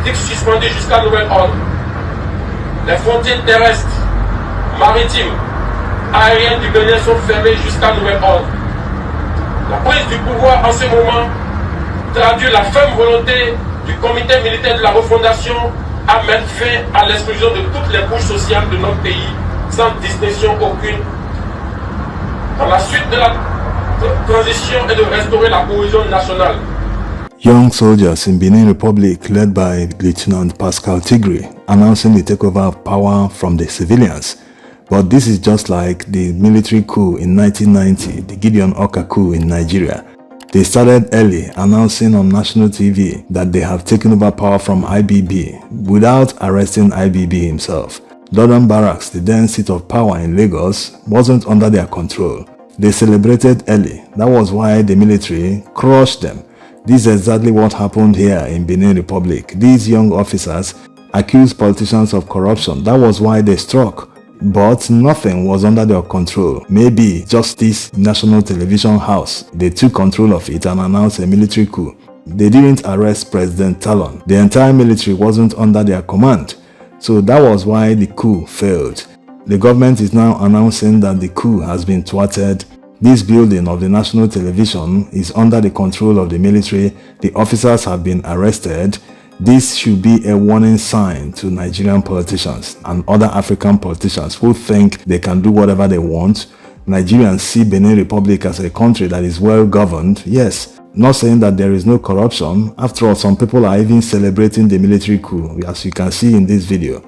électriques suspendues jusqu'à nouvel ordre. Les frontières terrestres, maritimes, aériennes du Bénin sont fermées jusqu'à nouvel ordre. La prise du pouvoir en ce moment traduit la ferme volonté du comité militaire de la refondation à mettre fin à l'exclusion de toutes les couches sociales de notre pays, sans distinction aucune. Dans la suite de la transition et de restaurer la cohésion nationale. Young soldiers in Benin Republic led by Lieutenant Pascal Tigre announcing the takeover of power from the civilians. But this is just like the military coup in 1990, the Gideon Oka coup in Nigeria. They started early, announcing on national TV that they have taken over power from IBB without arresting IBB himself. London Barracks, the then seat of power in Lagos, wasn't under their control. They celebrated early. That was why the military crushed them. This is exactly what happened here in Benin Republic. These young officers accused politicians of corruption. That was why they struck. But nothing was under their control. Maybe just this national television house. They took control of it and announced a military coup. They didn't arrest President Talon. The entire military wasn't under their command. So that was why the coup failed. The government is now announcing that the coup has been thwarted. This building of the national television is under the control of the military. The officers have been arrested. This should be a warning sign to Nigerian politicians and other African politicians who think they can do whatever they want. Nigerians see Benin Republic as a country that is well governed. Yes, not saying that there is no corruption. After all, some people are even celebrating the military coup, as you can see in this video.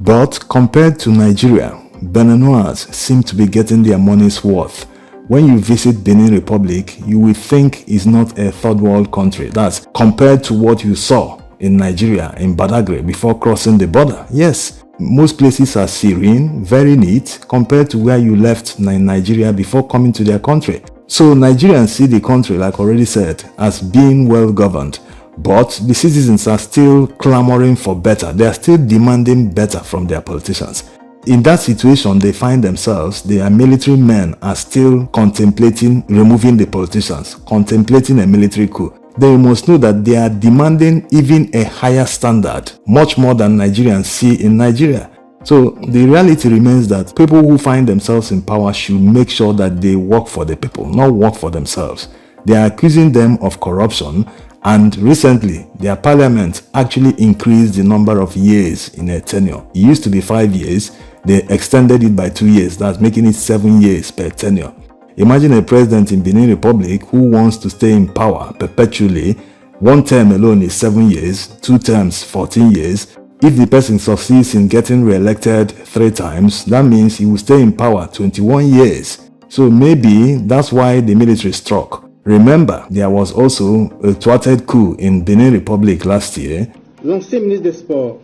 But compared to Nigeria, Beninois seem to be getting their money's worth. When you visit Benin Republic, you will think it's not a third world country. That's compared to what you saw in Nigeria, in Badagry, before crossing the border. Yes, most places are serene, very neat, compared to where you left in Nigeria before coming to their country. So Nigerians see the country, like already said, as being well governed. But the citizens are still clamoring for better. They are still demanding better from their politicians. In that situation they find themselves, their military men are still contemplating removing the politicians, contemplating a military coup. They must know that they are demanding even a higher standard, much more than Nigerians see in Nigeria. So the reality remains that people who find themselves in power should make sure that they work for the people, not work for themselves. They are accusing them of corruption, and recently their parliament actually increased the number of years in a tenure. It used to be 5 years. They extended it by 2 years. That's making it 7 years per tenure. Imagine a president in Benin Republic who wants to stay in power perpetually. One term alone is 7 years, 2 terms 14 years. If the person succeeds in getting re-elected 3 times, that means he will stay in power 21 years. So maybe that's why the military struck. Remember, there was also a thwarted coup in Benin Republic last year. L'ancien ministre des Sports,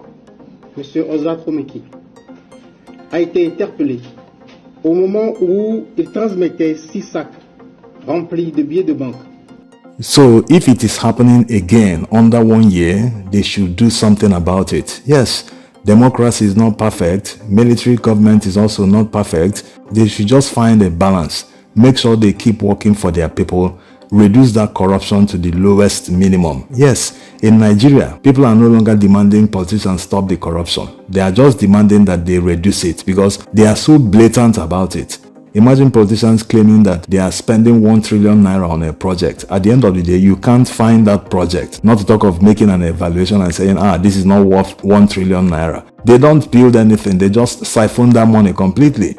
M. Oswald Fomeki, a été interpellé au moment où il transmettait 6 sacs remplis de billets de banque. So if it is happening again under 1 year, they should do something about it. Yes, democracy is not perfect. Military government is also not perfect. They should just find a balance. Make sure they keep working for their people. Reduce that corruption to the lowest minimum. Yes, in Nigeria, people are no longer demanding politicians stop the corruption. They are just demanding that they reduce it because they are so blatant about it. Imagine politicians claiming that they are spending 1 trillion naira on a project. At the end of the day, you can't find that project. Not to talk of making an evaluation and saying, this is not worth 1 trillion naira. They don't build anything. They just siphon that money completely.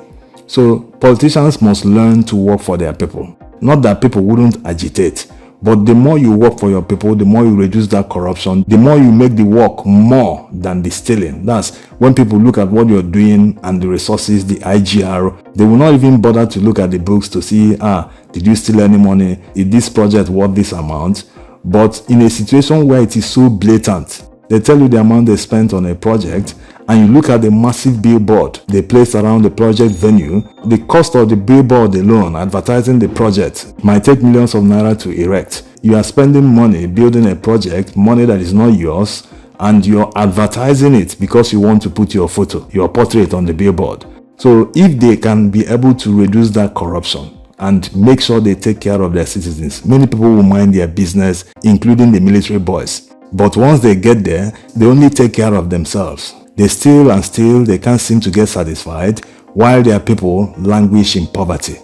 So politicians must learn to work for their people. Not that people wouldn't agitate, but the more you work for your people, the more you reduce that corruption, the more you make the work more than the stealing. That's when people look at what you're doing and the resources, the IGR, they will not even bother to look at the books to see, did you steal any money? Is this project worth this amount? But in a situation where it is so blatant, they tell you the amount they spent on a project, and you look at the massive billboard they placed around the project venue, the cost of the billboard alone, advertising the project, might take millions of naira to erect. You are spending money building a project, money that is not yours, and you're advertising it because you want to put your photo, your portrait on the billboard. So if they can be able to reduce that corruption, and make sure they take care of their citizens. Many people will mind their business, including the military boys. But once they get there, they only take care of themselves. They steal and steal, they can't seem to get satisfied, while their people languish in poverty.